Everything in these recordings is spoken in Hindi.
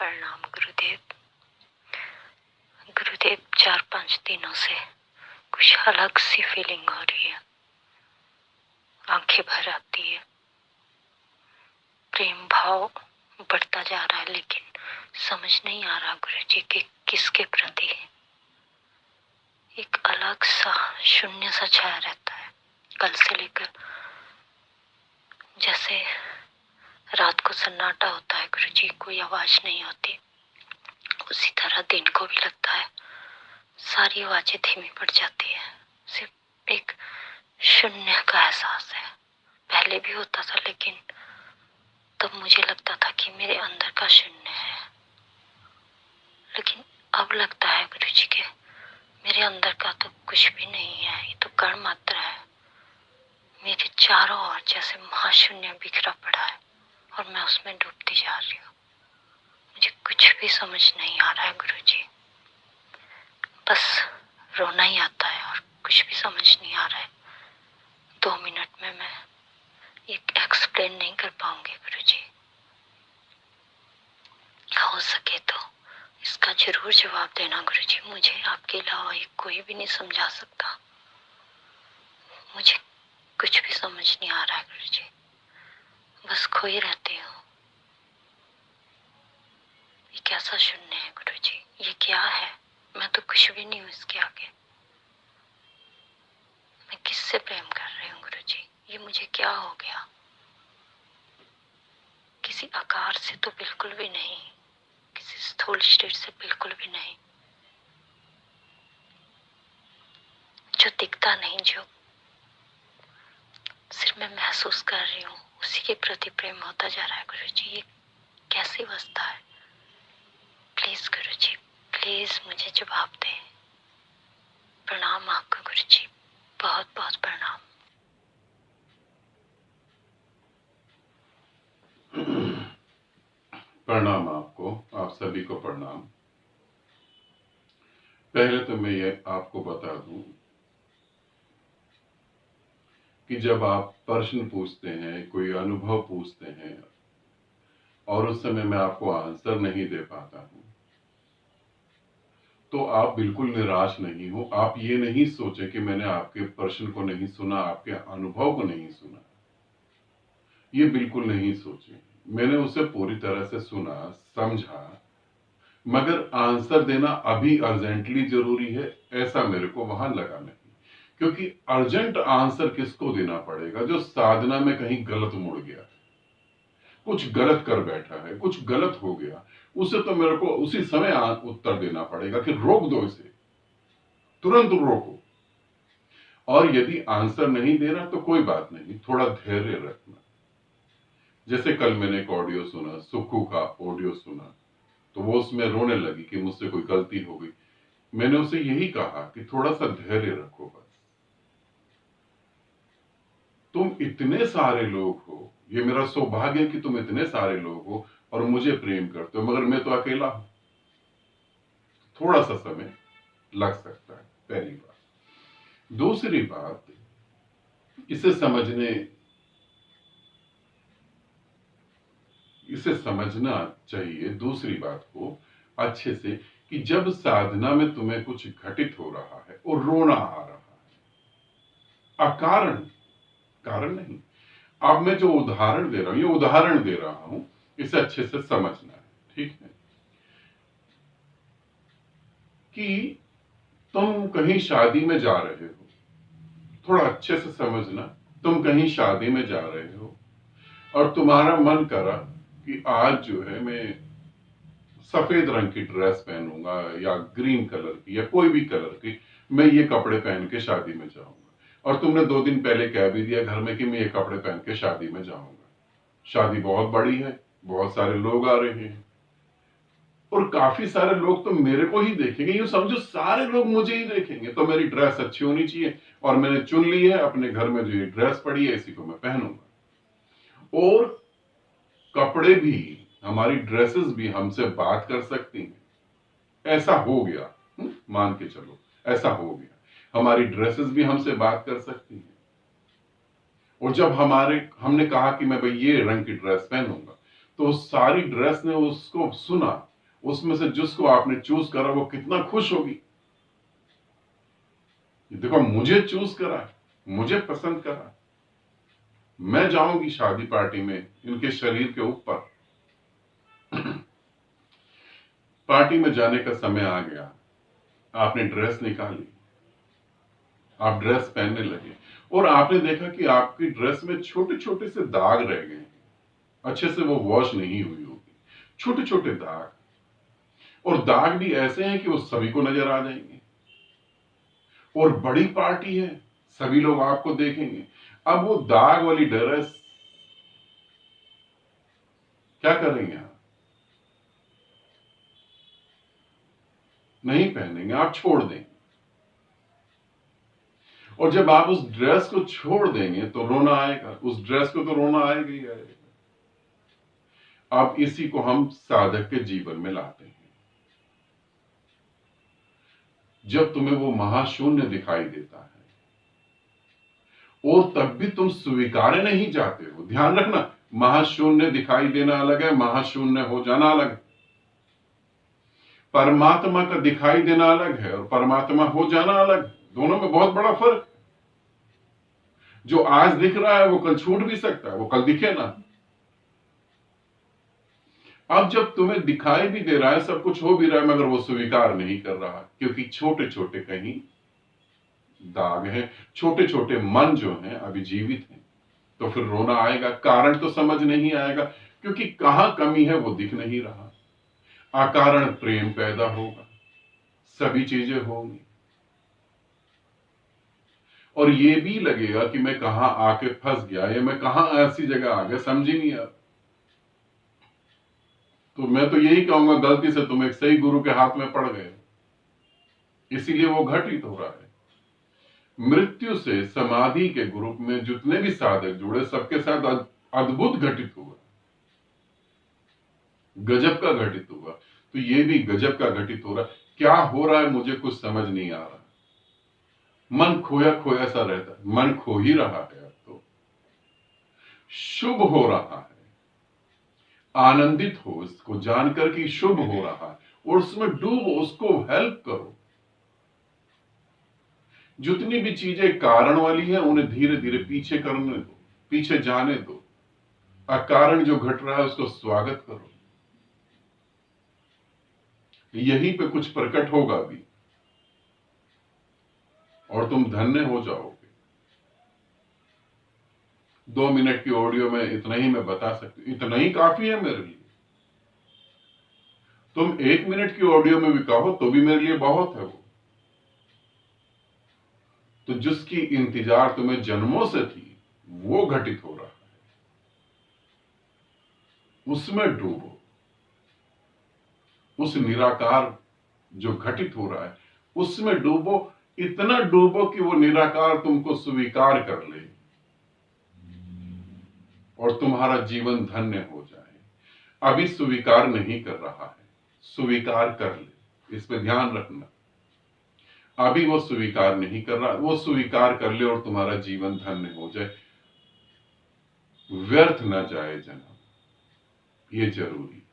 प्रणाम गुरुदेव। गुरुदेव, 4-5 दिनों से कुछ अलग सी फीलिंग हो रही है, आंखें भर आती है, प्रेम भाव बढ़ता जा रहा है, लेकिन समझ नहीं आ रहा गुरुजी कि किसके प्रति है। एक अलग सा शून्य सा छाया रहता है कल से लेकर। जैसे रात को सन्नाटा होता है गुरुजी, कोई आवाज नहीं होती, उसी तरह दिन को भी लगता है सारी आवाजें धीमी पड़ जाती है। सिर्फ एक शून्य का एहसास है। पहले भी होता था, लेकिन तब मुझे लगता था कि मेरे अंदर का शून्य है, लेकिन अब लगता है गुरुजी के मेरे अंदर का तो कुछ भी नहीं है, ये तो कण मात्र है। मेरे चारों ओर जैसे महाशून्य बिखरा पड़ा है और मैं उसमें डूबती जा रही हूँ। मुझे कुछ भी समझ नहीं आ रहा है गुरुजी, बस रोना ही आता है और कुछ भी समझ नहीं आ रहा है। 2 मिनट में मैं ये एक्सप्लेन नहीं कर पाऊंगी गुरुजी। हो सके तो इसका जरूर जवाब देना गुरुजी। मुझे आपके अलावा कोई भी नहीं समझा सकता। मुझे कुछ भी समझ नहीं आ रहा है गुरुजी, बस खोई रहती हूँ। ये कैसा शून्य है गुरुजी? ये क्या है? मैं तो कुछ भी नहीं हूँ इसके आगे। मैं किससे प्रेम कर रही हूँ गुरुजी? ये मुझे क्या हो गया? किसी आकार से तो बिल्कुल भी नहीं, किसी स्थूल शरीर से बिल्कुल भी नहीं, जो दिखता नहीं, जो सिर्फ मैं महसूस कर रही हूँ, उसी के प्रति प्रेम होता जा रहा है गुरुजी। ये कैसी अवस्था है? प्लीज गुरुजी, प्लीज मुझे जवाब दें। प्रणाम आपको गुरुजी, बहुत बहुत प्रणाम। प्रणाम आपको, आप सभी को प्रणाम। पहले तो मैं ये आपको बता दूं कि जब आप प्रश्न पूछते हैं, कोई अनुभव पूछते हैं और उस समय मैं आपको आंसर नहीं दे पाता हूं, तो आप बिल्कुल निराश नहीं हो। आप ये नहीं सोचे कि मैंने आपके प्रश्न को नहीं सुना, आपके अनुभव को नहीं सुना। ये बिल्कुल नहीं सोचे। मैंने उसे पूरी तरह से सुना, समझा, मगर आंसर देना अभी अर्जेंटली जरूरी है, ऐसा मेरे को वहां लगा नहीं। क्योंकि अर्जेंट आंसर किसको देना पड़ेगा? जो साधना में कहीं गलत मुड़ गया, कुछ गलत कर बैठा है, कुछ गलत हो गया, उसे तो मेरे को उसी समय उत्तर देना पड़ेगा कि रोक दो इसे, तुरंत रोको। और यदि आंसर नहीं दे रहा तो कोई बात नहीं, थोड़ा धैर्य रखना। जैसे कल मैंने एक ऑडियो सुना, सुखू का ऑडियो सुना, तो वो उसमें रोने लगी कि मुझसे कोई गलती हो गई। मैंने उसे यही कहा कि थोड़ा सा धैर्य रखो बस। तुम इतने सारे लोग हो, ये मेरा सौभाग्य है कि तुम इतने सारे लोग हो और मुझे प्रेम करते हो, मगर मैं तो अकेला हूं। थोड़ा सा समय लग सकता है, पहली बात। दूसरी बात, इसे समझना चाहिए दूसरी बात को अच्छे से, कि जब साधना में तुम्हें कुछ घटित हो रहा है और रोना आ रहा है अकारण, कारण नहीं। अब मैं जो उदाहरण दे रहा हूं, ये उदाहरण दे रहा हूं, इसे अच्छे से समझना है, ठीक है? कि तुम कहीं शादी में जा रहे हो, थोड़ा अच्छे से समझना। तुम कहीं शादी में जा रहे हो और तुम्हारा मन करा कि आज जो है मैं सफेद रंग की ड्रेस पहनूंगा या ग्रीन कलर की या कोई भी कलर की, मैं ये कपड़े पहन के शादी में जाऊंगा। और तुमने 2 दिन पहले कह भी दिया घर में कि मैं ये कपड़े पहन के शादी में जाऊंगा। शादी बहुत बड़ी है, बहुत सारे लोग आ रहे हैं और काफी सारे लोग तो मेरे को ही देखेंगे। यूं समझो सारे लोग मुझे ही देखेंगे, तो मेरी ड्रेस अच्छी होनी चाहिए और मैंने चुन ली है अपने घर में जो ये ड्रेस पड़ी है इसी को मैं पहनूंगा। और कपड़े भी, हमारी ड्रेसेस भी हमसे बात कर सकती हैं। ऐसा हो गया, मान के चलो ऐसा हो गया, हमारी ड्रेसेस भी हमसे बात कर सकती हैं। और जब हमने कहा कि मैं भाई ये रंग की ड्रेस पहनूंगा, तो सारी ड्रेस ने उसको सुना उसमें से जिसको आपने चूज करा वो कितना खुश होगी। देखो, मुझे चूज करा, मुझे पसंद करा, मैं जाऊंगी शादी पार्टी में इनके शरीर के ऊपर। पार्टी में जाने का समय आ गया, आपने ड्रेस निकाली, आप ड्रेस पहनने लगे और आपने देखा कि आपकी ड्रेस में छोटे छोटे से दाग रह गए, अच्छे से वो वॉश नहीं हुई होगी, छोटे छोटे दाग, और दाग भी ऐसे हैं कि वो सभी को नजर आ जाएंगे, और बड़ी पार्टी है, सभी लोग आपको देखेंगे। अब वो दाग वाली ड्रेस क्या करेंगे आप? नहीं पहनेंगे, आप छोड़ देंगे। और जब आप उस ड्रेस को छोड़ देंगे तो रोना आएगा, उस ड्रेस को तो रोना आएगा ही आएगा। अब इसी को हम साधक के जीवन में लाते हैं। जब तुम्हें वो महाशून्य दिखाई देता है और तब भी तुम स्वीकारे नहीं जाते हो, ध्यान रखना, महाशून्य दिखाई देना अलग है, महाशून्य हो जाना अलग है। परमात्मा का दिखाई देना अलग है और परमात्मा हो जाना अलग, दोनों में बहुत बड़ा फर्क। जो आज दिख रहा है वो कल छूट भी सकता है, वो कल दिखे ना। अब जब तुम्हें दिखाई भी दे रहा है, सब कुछ हो भी रहा है, मगर वो स्वीकार नहीं कर रहा, क्योंकि छोटे छोटे कहीं दाग हैं, छोटे छोटे मन जो हैं अभी जीवित हैं। तो फिर रोना आएगा, कारण तो समझ नहीं आएगा, क्योंकि कहां कमी है वो दिख नहीं रहा। अकारण प्रेम पैदा होगा, सभी चीजें होंगी, और ये भी लगेगा कि मैं कहां आके फंस गया, या मैं कहां ऐसी जगह आ गया, समझ ही नहीं आ रहा। तो मैं तो यही कहूंगा, गलती से तुम एक सही गुरु के हाथ में पड़ गए, इसीलिए वो घटित हो रहा है। मृत्यु से समाधि के ग्रुप में जितने भी साधक जुड़े, सबके साथ अद्भुत घटित हुआ, गजब का घटित हुआ। तो ये भी गजब का घटित हो रहा है। क्या हो रहा है मुझे कुछ समझ नहीं आ रहा, मन खोया खोया सा रहता है, मन खो ही रहा है। अब तो शुभ हो रहा है, आनंदित हो इसको जानकर कि शुभ हो रहा है, और उसमें डूबो, उसको हेल्प करो। जितनी भी चीजें कारण वाली हैं उन्हें धीरे धीरे पीछे करने दो, पीछे जाने दो। अकारण जो घट रहा है उसको स्वागत करो, यहीं पे कुछ प्रकट होगा भी और तुम धन्य हो जाओगे। 2 मिनट की ऑडियो में इतना ही मैं बता सकती हूं, इतना ही काफी है मेरे लिए। तुम 1 मिनट की ऑडियो में भी कहो तो भी मेरे लिए बहुत है वो। तो जिसकी इंतजार तुम्हें जन्मों से थी वो घटित हो रहा है, उसमें डूबो। उस निराकार जो घटित हो रहा है उसमें डूबो, इतना डूबो कि वो निराकार तुमको स्वीकार कर ले और तुम्हारा जीवन धन्य हो जाए। अभी स्वीकार नहीं कर रहा है, स्वीकार कर ले, इस पे ध्यान रखना। अभी वो स्वीकार नहीं कर रहा, वो स्वीकार कर ले और तुम्हारा जीवन धन्य हो जाए, व्यर्थ न जाए जन्म, ये जरूरी है।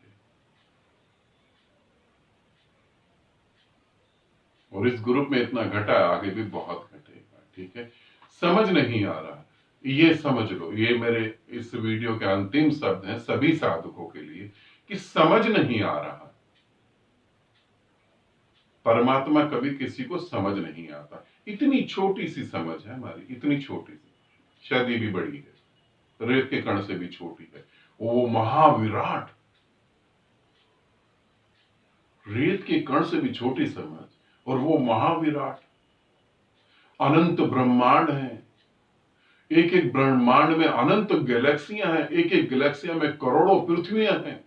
और इस ग्रुप में इतना घटा, आगे भी बहुत घटेगा, ठीक है। समझ नहीं आ रहा, ये समझ लो, ये मेरे इस वीडियो के अंतिम शब्द हैं सभी साधकों के लिए, कि समझ नहीं आ रहा। परमात्मा कभी किसी को समझ नहीं आता, इतनी छोटी सी समझ है हमारी, इतनी छोटी सी, शायद ये भी बड़ी है, रेत के कण से भी छोटी है। वो महाविराट, रेत के कण से भी छोटी समझ, और वो महाविराट, अनंत ब्रह्मांड है, एक एक ब्रह्मांड में अनंत गैलेक्सियां हैं, एक एक गैलेक्सिया में करोड़ों पृथ्वियां हैं,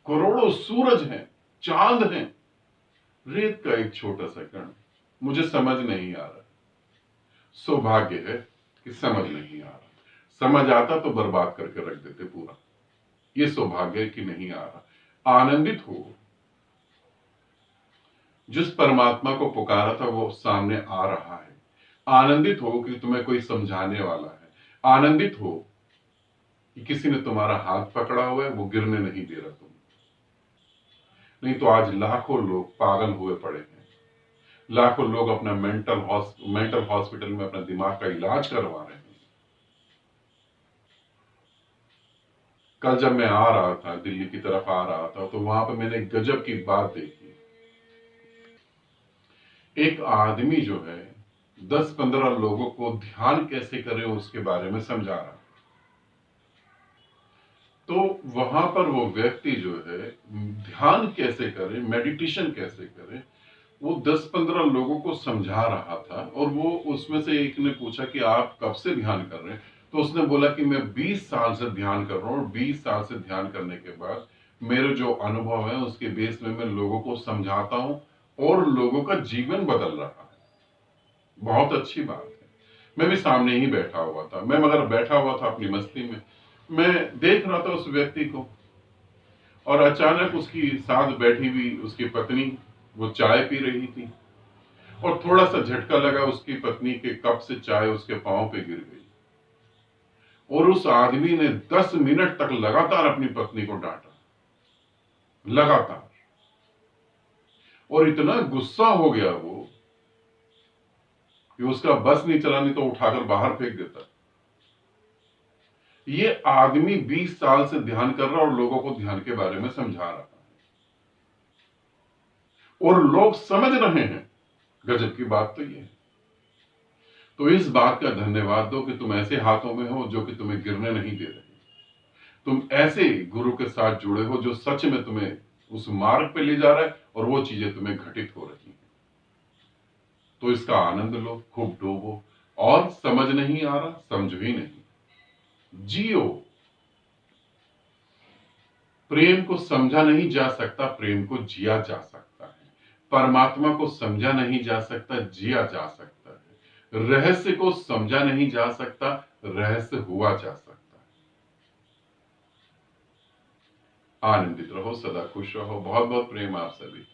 करोड़ों सूरज हैं, चांद हैं, रेत का एक छोटा सा कण, मुझे समझ नहीं आ रहा। सौभाग्य है कि समझ नहीं आ रहा, समझ आता तो बर्बाद करके रख देते पूरा। ये सौभाग्य है कि नहीं आ रहा। आनंदित हो, जिस परमात्मा को पुकारा था वो सामने आ रहा है। आनंदित हो कि तुम्हें कोई समझाने वाला है। आनंदित हो कि किसी ने तुम्हारा हाथ पकड़ा हुआ है, वो गिरने नहीं दे रहा। तुम नहीं तो आज लाखों लोग पागल हुए पड़े हैं, लाखों लोग अपना मेंटल हॉस्पिटल में अपना दिमाग का इलाज करवा रहे हैं। कल जब मैं आ रहा था, दिल्ली की तरफ आ रहा था, तो वहां पर मैंने एक गजब की बात देखी। एक आदमी जो है 10-15 लोगों को ध्यान कैसे करें उसके बारे में समझा रहा। तो वहां पर वो व्यक्ति जो है ध्यान कैसे करे, मेडिटेशन कैसे करे, वो 10-15 लोगों को समझा रहा था। और वो उसमें से एक ने पूछा कि आप कब से ध्यान कर रहे हैं? तो उसने बोला कि मैं 20 साल से ध्यान कर रहा हूं, और 20 साल से ध्यान करने के बाद मेरे जो अनुभव है उसके बेस में मैं लोगों को समझाता हूं और लोगों का जीवन बदल रहा है। बहुत अच्छी बात है। मैं भी सामने ही बैठा हुआ था, मैं मगर बैठा हुआ था अपनी मस्ती में, मैं देख रहा था उस व्यक्ति को। और अचानक उसकी साथ बैठी हुई उसकी पत्नी वो चाय पी रही थी, और थोड़ा सा झटका लगा, उसकी पत्नी के कप से चाय उसके पांव पे गिर गई। और उस आदमी ने 10 मिनट तक लगातार अपनी पत्नी को डांटा, लगातार। और इतना गुस्सा हो गया वो कि उसका बस नहीं चला, नहीं तो उठाकर बाहर फेंक देता। ये आदमी 20 साल से ध्यान कर रहा और लोगों को ध्यान के बारे में समझा रहा है, और लोग समझ रहे हैं। गजब की बात तो ये है। तो इस बात का धन्यवाद दो कि तुम ऐसे हाथों में हो जो कि तुम्हें गिरने नहीं दे रहे। तुम ऐसे गुरु के साथ जुड़े हो जो सच में तुम्हें उस मार्ग पे ले जा रहा है, और वो चीजें तुम्हें घटित हो रही हैं। तो इसका आनंद लो, खूब डूबो। और समझ नहीं आ रहा, समझो ही नहीं, जियो। प्रेम को समझा नहीं जा सकता, प्रेम को जिया जा सकता है। परमात्मा को समझा नहीं जा सकता, जिया जा सकता है। रहस्य को समझा नहीं जा सकता, रहस्य हुआ जा सकता है। आनंदित रहो, सदा खुश रहो। बहुत बहुत प्रेम आप सभी।